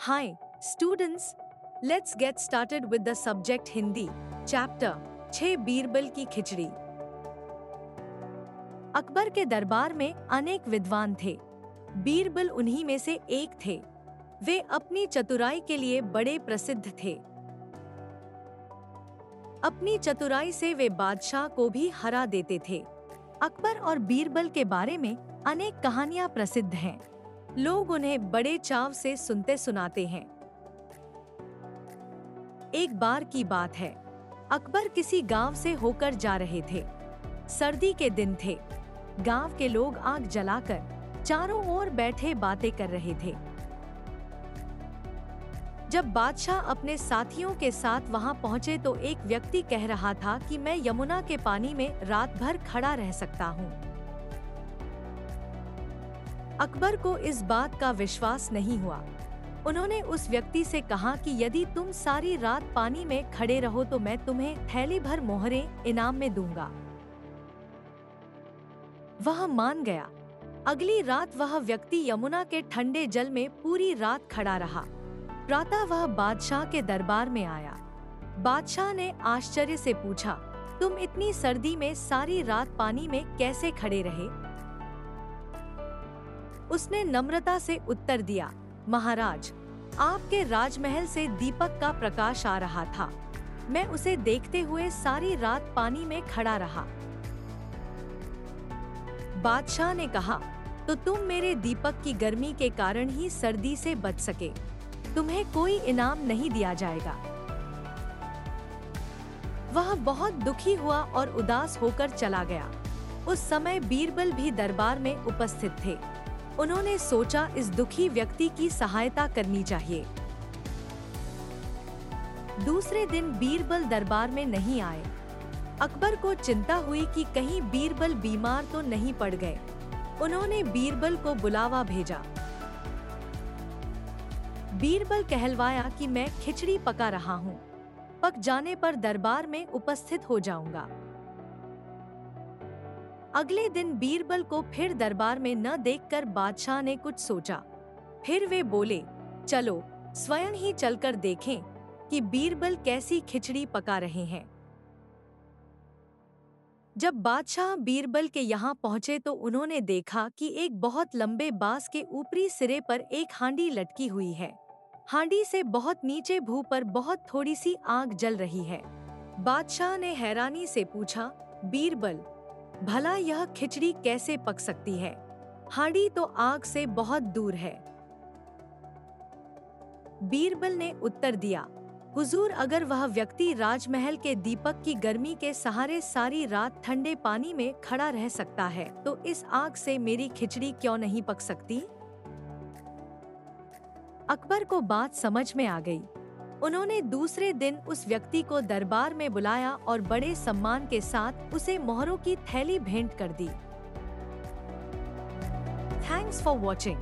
Hi, students. Let's get started with the subject Hindi chapter 6 Birbal की खिचड़ी। अकबर के दरबार में अनेक विद्वान थे। बीरबल उन्हीं में से एक थे। वे अपनी चतुराई के लिए बड़े प्रसिद्ध थे। अपनी चतुराई से वे बादशाह को भी हरा देते थे। अकबर और बीरबल के बारे में अनेक कहानियां प्रसिद्ध हैं। लोग उन्हें बड़े चाव से सुनते सुनाते हैं। एक बार की बात है, अकबर किसी गांव से होकर जा रहे थे। सर्दी के दिन थे। गांव के लोग आग जलाकर चारों ओर बैठे बातें कर रहे थे। जब बादशाह अपने साथियों के साथ वहां पहुंचे तो एक व्यक्ति कह रहा था कि मैं यमुना के पानी में रात भर खड़ा रह सकता हूं। अकबर को इस बात का विश्वास नहीं हुआ। उन्होंने उस व्यक्ति से कहा कि यदि तुम सारी रात पानी में खड़े रहो तो मैं तुम्हें थैली भर मोहरें इनाम में दूंगा। वह मान गया। अगली रात वह व्यक्ति यमुना के ठंडे जल में पूरी रात खड़ा रहा। प्रातः वह बादशाह के दरबार में आया। बादशाह ने आश्चर्य से पूछा, तुम इतनी सर्दी में सारी रात पानी में कैसे खड़े रहे? उसने नम्रता से उत्तर दिया, महाराज, आपके राजमहल से दीपक का प्रकाश आ रहा था। मैं उसे देखते हुए सारी रात पानी में खड़ा रहा। बादशाह ने कहा, तो तुम मेरे दीपक की गर्मी के कारण ही सर्दी से बच सके। तुम्हें कोई इनाम नहीं दिया जाएगा। वह बहुत दुखी हुआ और उदास होकर चला गया। उस समय बीरबल भी दरबार में उपस्थित थे। उन्होंने सोचा इस दुखी व्यक्ति की सहायता करनी चाहिए। दूसरे दिन बीरबल दरबार में नहीं आए। अकबर को चिंता हुई कि कहीं बीरबल बीमार तो नहीं पड़ गए। उन्होंने बीरबल को बुलावा भेजा। बीरबल कहलवाया कि मैं खिचड़ी पका रहा हूँ। पक जाने पर दरबार में उपस्थित हो जाऊंगा। अगले दिन बीरबल को फिर दरबार में न देखकर बादशाह ने कुछ सोचा। फिर वे बोले, चलो स्वयं ही चलकर देखें कि बीरबल कैसी खिचड़ी पका रहे हैं। जब बादशाह बीरबल के यहाँ पहुँचे तो उन्होंने देखा कि एक बहुत लंबे बांस के ऊपरी सिरे पर एक हांडी लटकी हुई है। हांडी से बहुत नीचे भू पर बहुत थोड़ी सी आग जल रही है। बादशाह ने हैरानी से पूछा, बीरबल, भला यह खिचड़ी कैसे पक सकती है? हांडी तो आग से बहुत दूर है। बीरबल ने उत्तर दिया, हुजूर, अगर वह व्यक्ति राजमहल के दीपक की गर्मी के सहारे सारी रात ठंडे पानी में खड़ा रह सकता है तो इस आग से मेरी खिचड़ी क्यों नहीं पक सकती? अकबर को बात समझ में आ गई। उन्होंने दूसरे दिन उस व्यक्ति को दरबार में बुलाया और बड़े सम्मान के साथ उसे मोहरों की थैली भेंट कर दी। Thanks for watching.